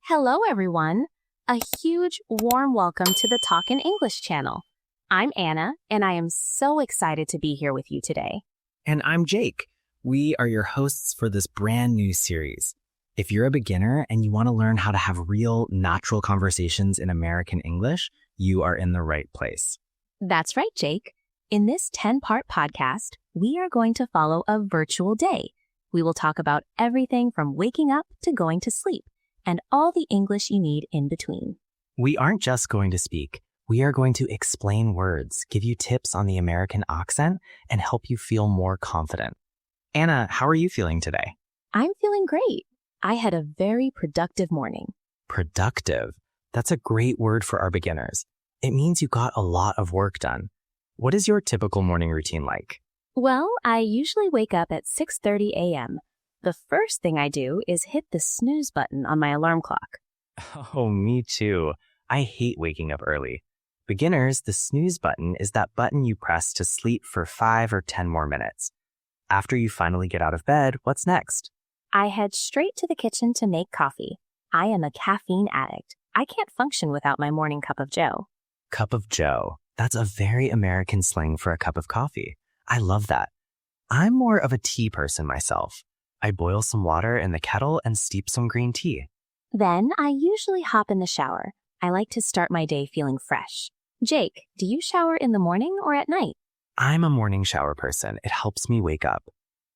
Hello, everyone. A huge, warm welcome to the Talk in English channel. I'm Anna, and I am so excited to be here with you today. And I'm Jake. We are your hosts for this brand new series. If you're a beginner and you want to learn how to have real, natural conversations in American English, you are in the right place. That's right, Jake. In this 10-part podcast, we are going to follow a virtual day. We will talk about everything from waking up to going to sleep, and all the English you need in between. We aren't just going to speak. We are going to explain words, give you tips on the American accent, and help you feel more confident. Anna, how are you feeling today? I'm feeling great. I had a very productive morning. Productive. That's a great word for our beginners. It means you got a lot of work done. What is your typical morning routine like? Well, I usually wake up at 6:30 a.m. The first thing I do is hit the snooze button on my alarm clock. Oh, me too. I hate waking up early. Beginners, the snooze button is that button you press to sleep for 5 or 10 more minutes. After you finally get out of bed, what's next? I head straight to the kitchen to make coffee. I am a caffeine addict. I can't function without my morning cup of joe. Cup of joe. That's a very American slang for a cup of coffee. I love that. I'm more of a tea person myself. I boil some water in the kettle and steep some green tea. Then I usually hop in the shower. I like to start my day feeling fresh. Jake, do you shower in the morning or at night? I'm a morning shower person. It helps me wake up.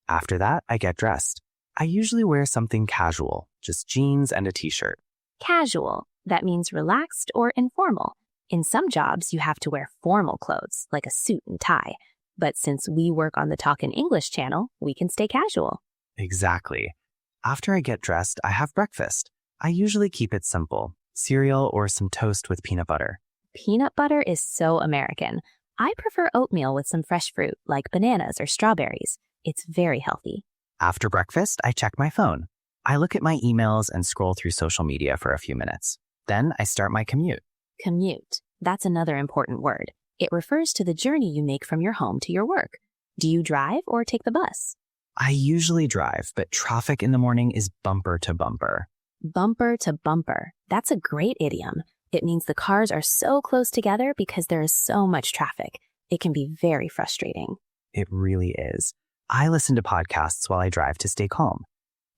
After that, I get dressed. I usually wear something casual, just jeans and a t-shirt. Casual. That means relaxed or informal. In some jobs, you have to wear formal clothes, like a suit and tie. But since we work on the Talk in English channel, we can stay casual. Exactly. After I get dressed, I have breakfast. I usually keep it simple, cereal or some toast with peanut butter. Peanut butter is so American. I prefer oatmeal with some fresh fruit, like bananas or strawberries. It's very healthy. After breakfast, I check my phone. I look at my emails and scroll through social media for a few minutes. Then I start my commute. Commute. That's another important word. It refers to the journey you make from your home to your work. Do you drive or take the bus? I usually drive, but traffic in the morning is bumper to bumper. Bumper to bumper. That's a great idiom. It means the cars are so close together because there is so much traffic. It can be very frustrating. It really is. I listen to podcasts while I drive to stay calm.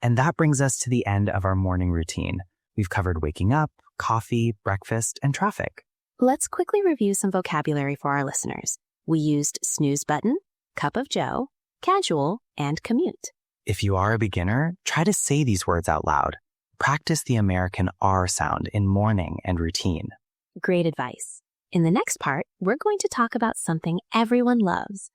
And that brings us to the end of our morning routine. We've covered waking up, coffee, breakfast, and traffic. Let's quickly review some vocabulary for our listeners. We used snooze button, cup of joe, casual, and commute. If you are a beginner, try to say these words out loud. Practice the American R sound in morning and routine. Great advice. In the next part, we're going to talk about something everyone loves,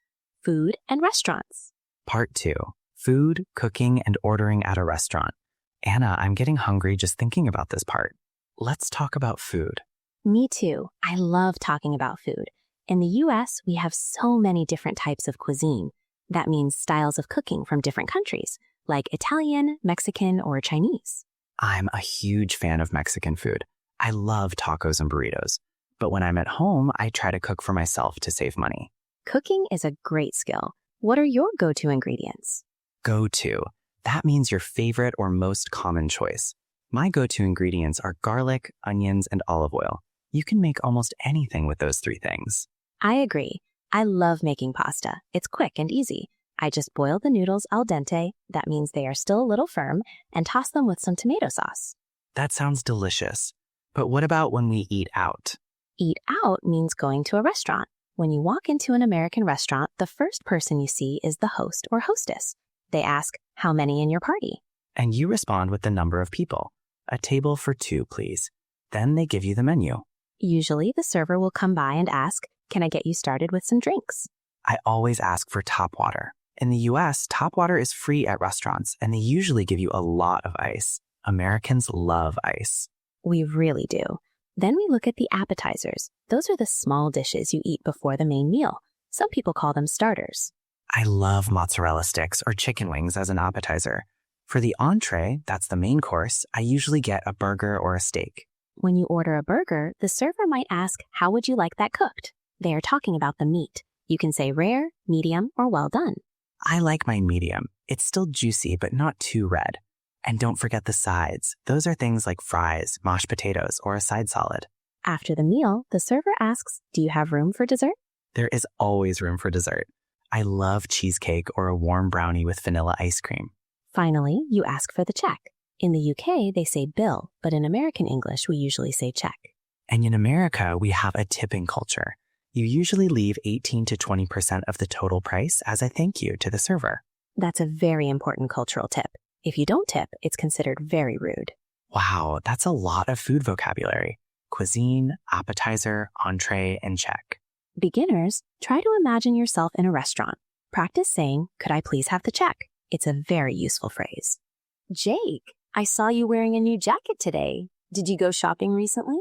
food and restaurants. Part 2, food, cooking, and ordering at a restaurant. Anna, I'm getting hungry just thinking about this part. Let's talk about food. Me too. I love talking about food. In the U.S., we have so many different types of cuisine. That means styles of cooking from different countries, like Italian, Mexican, or Chinese. I'm a huge fan of Mexican food. I love tacos and burritos. But when I'm at home, I try to cook for myself to save money. Cooking is a great skill. What are your go-to ingredients? Go-to. That means your favorite or most common choice. My go-to ingredients are garlic, onions, and olive oil. You can make almost anything with those 3 things. I agree. I love making pasta. It's quick and easy. I just boil the noodles al dente, that means they are still a little firm, and toss them with some tomato sauce. That sounds delicious. But what about when we eat out? Eat out means going to a restaurant. When you walk into an American restaurant, the first person you see is the host or hostess. They ask, "How many in your party?" And you respond with the number of people. A table for 2, please. Then they give you the menu. Usually, the server will come by and ask, "Can I get you started with some drinks?" I always ask for tap water. In the US, tap water is free at restaurants, and they usually give you a lot of ice. Americans love ice. We really do. Then we look at the appetizers. Those are the small dishes you eat before the main meal. Some people call them starters. I love mozzarella sticks or chicken wings as an appetizer. For the entree, that's the main course, I usually get a burger or a steak. When you order a burger, the server might ask, "How would you like that cooked?" They are talking about the meat. You can say rare, medium, or well done. I like my medium. It's still juicy, but not too red. And don't forget the sides. Those are things like fries, mashed potatoes, or a side salad. After the meal, the server asks, "Do you have room for dessert?" There is always room for dessert. I love cheesecake or a warm brownie with vanilla ice cream. Finally, you ask for the check. In the UK, they say bill, but in American English, we usually say check. And in America, we have a tipping culture. You usually leave 18 to 20% of the total price as a thank you to the server. That's a very important cultural tip. If you don't tip, it's considered very rude. Wow, that's a lot of food vocabulary. Cuisine, appetizer, entree, and check. Beginners, try to imagine yourself in a restaurant. Practice saying, "Could I please have the check?" It's a very useful phrase. Jake, I saw you wearing a new jacket today. Did you go shopping recently?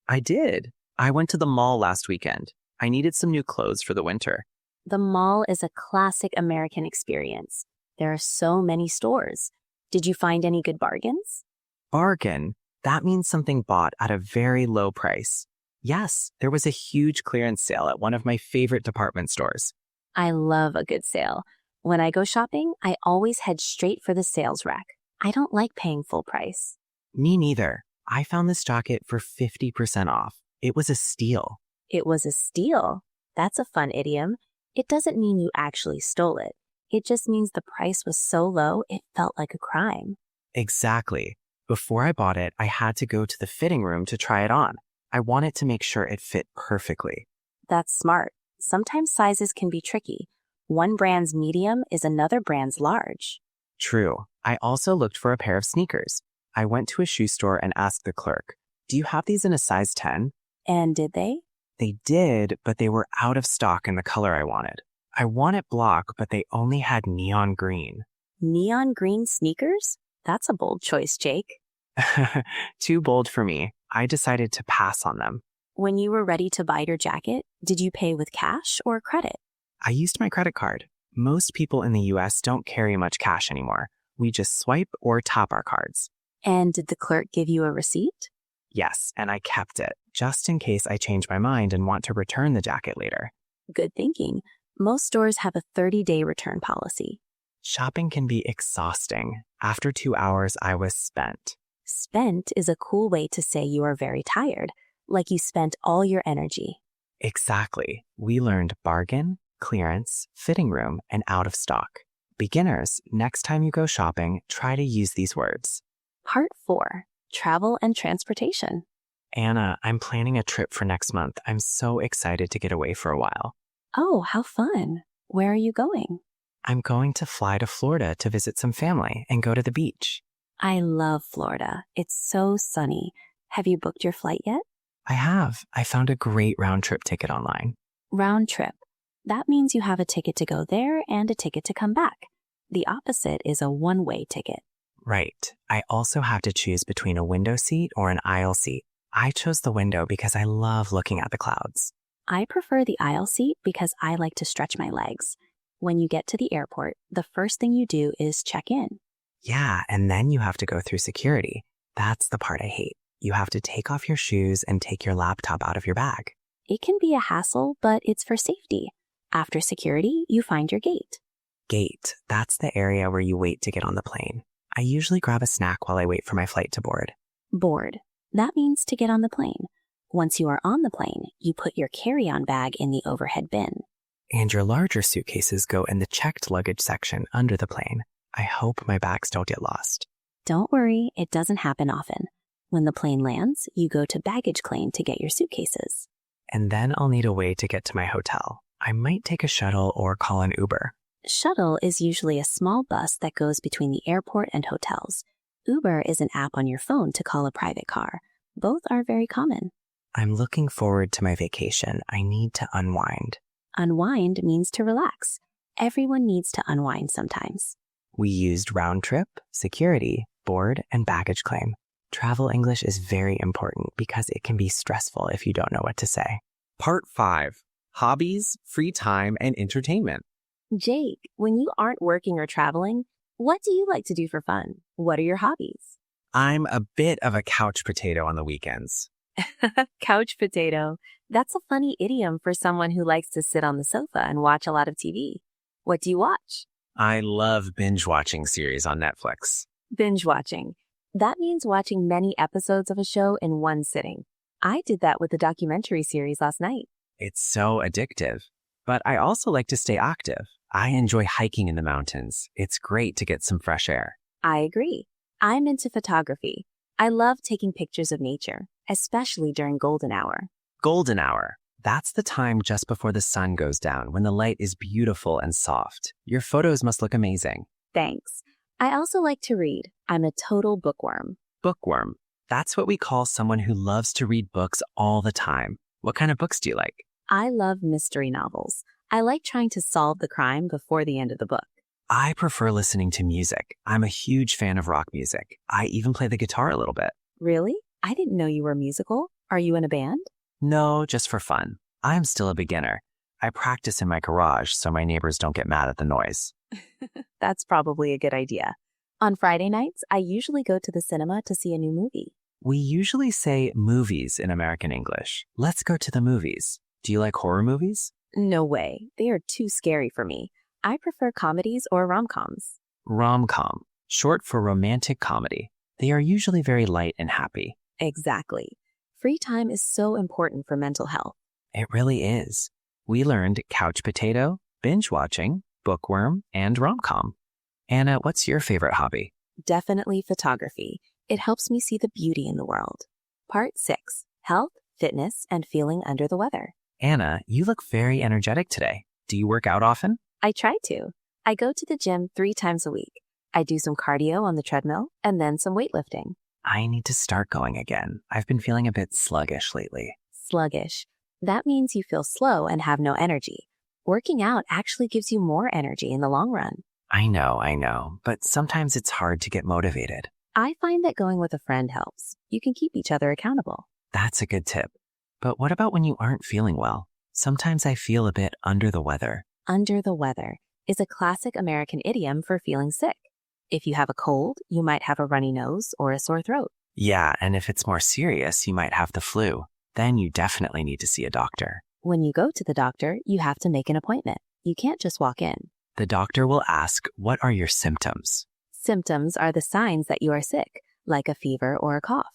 I did. I went to the mall last weekend. I needed some new clothes for the winter. The mall is a classic American experience. There are so many stores. Did you find any good bargains? Bargain. That means something bought at a very low price. Yes, there was a huge clearance sale at one of my favorite department stores. I love a good sale. When I go shopping, I always head straight for the sales rack. I don't like paying full price. Me neither. I found this jacket for 50% off. It was a steal. It was a steal. That's a fun idiom. It doesn't mean you actually stole it. It just means the price was so low, it felt like a crime. Exactly. Before I bought it, I had to go to the fitting room to try it on. I wanted to make sure it fit perfectly. That's smart. Sometimes sizes can be tricky. One brand's medium is another brand's large. True. I also looked for a pair of sneakers. I went to a shoe store and asked the clerk, "Do you have these in a size 10? And did they? They did, but they were out of stock in the color I wanted. I wanted block, but they only had neon green. Neon green sneakers? That's a bold choice, Jake. Too bold for me. I decided to pass on them. When you were ready to buy your jacket, did you pay with cash or credit? I used my credit card. Most people in the US don't carry much cash anymore. We just swipe or tap our cards. And did the clerk give you a receipt? Yes, and I kept it, just in case I change my mind and want to return the jacket later. Good thinking. Most stores have a 30-day return policy. Shopping can be exhausting. After 2 hours, I was spent. Spent is a cool way to say you are very tired, like you spent all your energy. Exactly. We learned bargain, clearance, fitting room, and out of stock. Beginners, next time you go shopping, try to use these words. Part 4. Travel and Transportation. Anna, I'm planning a trip for next month. I'm so excited to get away for a while. Oh, how fun. Where are you going? I'm going to fly to Florida to visit some family and go to the beach. I love Florida. It's so sunny. Have you booked your flight yet? I have. I found a great round trip ticket online. Round trip. That means you have a ticket to go there and a ticket to come back. The opposite is a one-way ticket. Right. I also have to choose between a window seat or an aisle seat. I chose the window because I love looking at the clouds. I prefer the aisle seat because I like to stretch my legs. When you get to the airport, the first thing you do is check in. Yeah, and then you have to go through security. That's the part I hate. You have to take off your shoes and take your laptop out of your bag. It can be a hassle, but it's for safety. After security, you find your gate. Gate. That's the area where you wait to get on the plane. I usually grab a snack while I wait for my flight to board. Board. That means to get on the plane. Once you are on the plane, you put your carry-on bag in the overhead bin. And your larger suitcases go in the checked luggage section under the plane. I hope my bags don't get lost. Don't worry, it doesn't happen often. When the plane lands, you go to baggage claim to get your suitcases. And then I'll need a way to get to my hotel. I might take a shuttle or call an Uber. Shuttle is usually a small bus that goes between the airport and hotels. Uber is an app on your phone to call a private car. Both are very common. I'm looking forward to my vacation. I need to unwind. Unwind means to relax. Everyone needs to unwind sometimes. We used round trip, security, board, and baggage claim. Travel English is very important because it can be stressful if you don't know what to say. Part 5. Hobbies, Free Time, and Entertainment. Jake, when you aren't working or traveling, what do you like to do for fun? What are your hobbies? I'm a bit of a couch potato on the weekends. Couch potato. That's a funny idiom for someone who likes to sit on the sofa and watch a lot of TV. What do you watch? I love binge watching series on Netflix. Binge watching. That means watching many episodes of a show in one sitting. I did that with the documentary series last night. It's so addictive. But I also like to stay active. I enjoy hiking in the mountains. It's great to get some fresh air. I agree. I'm into photography. I love taking pictures of nature, especially during golden hour. Golden hour. That's the time just before the sun goes down when the light is beautiful and soft. Your photos must look amazing. Thanks. I also like to read. I'm a total bookworm. Bookworm. That's what we call someone who loves to read books all the time. What kind of books do you like? I love mystery novels. I like trying to solve the crime before the end of the book. I prefer listening to music. I'm a huge fan of rock music. I even play the guitar a little bit. Really? I didn't know you were musical. Are you in a band? No, just for fun. I'm still a beginner. I practice in my garage so my neighbors don't get mad at the noise. That's probably a good idea. On Friday nights, I usually go to the cinema to see a new movie. We usually say movies in American English. Let's go to the movies. Do you like horror movies? No way. They are too scary for me. I prefer comedies or rom-coms. Rom-com, short for romantic comedy. They are usually very light and happy. Exactly. Free time is so important for mental health. It really is. We learned couch potato, binge watching, bookworm, and rom-com. Anna, what's your favorite hobby? Definitely photography. It helps me see the beauty in the world. Part 6. Health, fitness, and feeling under the weather. Anna, you look very energetic today. Do you work out often? I try to. I go to the gym 3 times a week. I do some cardio on the treadmill and then some weightlifting. I need to start going again. I've been feeling a bit sluggish lately. Sluggish. That means you feel slow and have no energy. Working out actually gives you more energy in the long run. I know, but sometimes it's hard to get motivated. I find that going with a friend helps. You can keep each other accountable. That's a good tip. But what about when you aren't feeling well? Sometimes I feel a bit under the weather. Under the weather is a classic American idiom for feeling sick. If you have a cold, you might have a runny nose or a sore throat. Yeah, and if it's more serious, you might have the flu. Then you definitely need to see a doctor. When you go to the doctor, you have to make an appointment. You can't just walk in. The doctor will ask, what are your symptoms? Symptoms are the signs that you are sick, like a fever or a cough.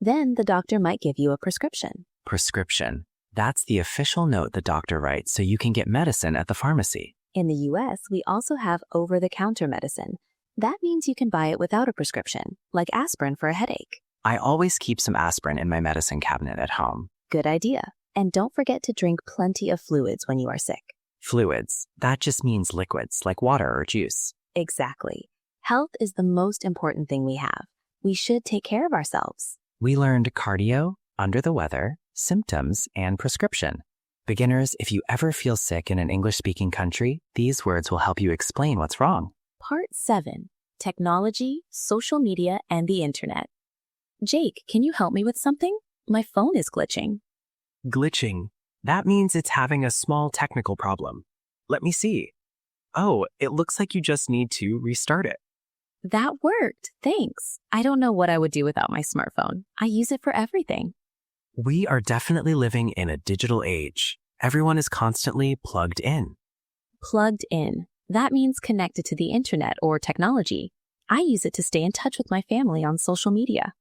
Then the doctor might give you a prescription. Prescription. That's the official note the doctor writes so you can get medicine at the pharmacy. In the US, we also have over-the-counter medicine. That means you can buy it without a prescription, like aspirin for a headache. I always keep some aspirin in my medicine cabinet at home. Good idea. And don't forget to drink plenty of fluids when you are sick. Fluids. That just means liquids, like water or juice. Exactly. Health is the most important thing we have. We should take care of ourselves. We learned cardio, under the weather, symptoms, and prescription. Beginners, if you ever feel sick in an English-speaking country, these words will help you explain what's wrong. Part 7. Technology, social media, and the internet. Jake, can you help me with something? My phone is glitching. Glitching. That means it's having a small technical problem. Let me see. Oh, it looks like you just need to restart it. That worked. Thanks. I don't know what I would do without my smartphone. I use it for everything. We are definitely living in a digital age. Everyone is constantly plugged in. Plugged in. That means connected to the internet or technology. I use it to stay in touch with my family on social media.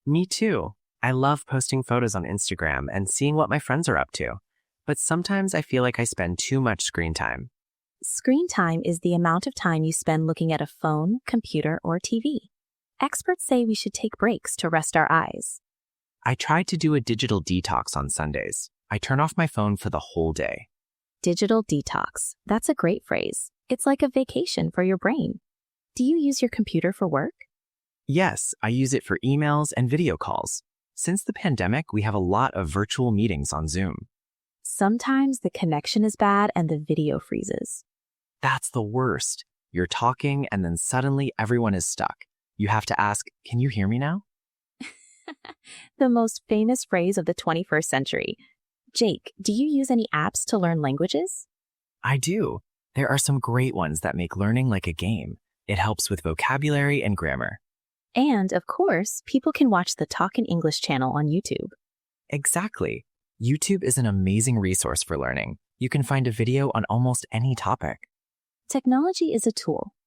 Me too. I love posting photos on Instagram and seeing what my friends are up to. But sometimes I feel like I spend too much screen time. Screen time is the amount of time you spend looking at a phone, computer, or TV. Experts say we should take breaks to rest our eyes. I try to do a digital detox on Sundays. I turn off my phone for the whole day. Digital detox. That's a great phrase. It's like a vacation for your brain. Do you use your computer for work? Yes, I use it for emails and video calls. Since the pandemic, we have a lot of virtual meetings on Zoom. Sometimes the connection is bad and the video freezes. That's the worst. You're talking and then suddenly everyone is stuck. You have to ask, can you hear me now? The most famous phrase of the 21st century. Jake, do you use any apps to learn languages? I do. There are some great ones that make learning like a game. It helps with vocabulary and grammar. And, of course, people can watch the Talk in English channel on YouTube. Exactly. YouTube is an amazing resource for learning. You can find a video on almost any topic. Technology is a tool.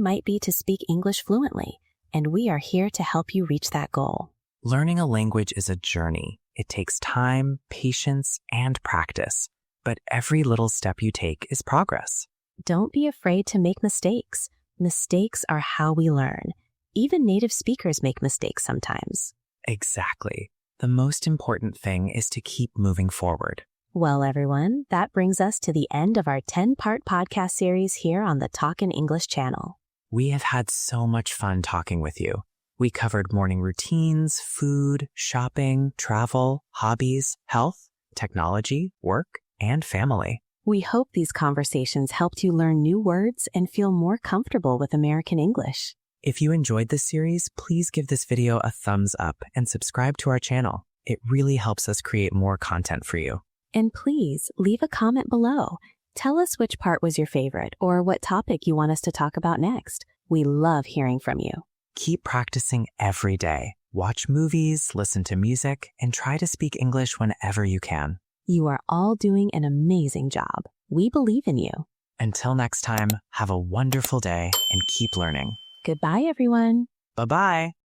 dream might be to speak English fluently, and we are here to help you reach that goal. Learning a language is a journey. It takes time, patience, and practice. But every little step you take is progress. Don't be afraid to make mistakes. Mistakes are how we learn. Even native speakers make mistakes sometimes. Exactly. The most important thing is to keep moving forward. Well, everyone, that brings us to the end of our 10-part podcast series here on the Talkin' English channel. We have had so much fun talking with you. We covered morning routines, food, shopping, travel, hobbies, health, technology, work, and family. We hope these conversations helped you learn new words and feel more comfortable with American English. If you enjoyed this series, please give this video a thumbs up and subscribe to our channel. It really helps us create more content for you. And please leave a comment below. Tell us which part was your favorite or what topic you want us to talk about next. We love hearing from you. Keep practicing every day. Watch movies, listen to music, and try to speak English whenever you can. You are all doing an amazing job. We believe in you. Until next time, have a wonderful day and keep learning. Goodbye, everyone. Bye-bye.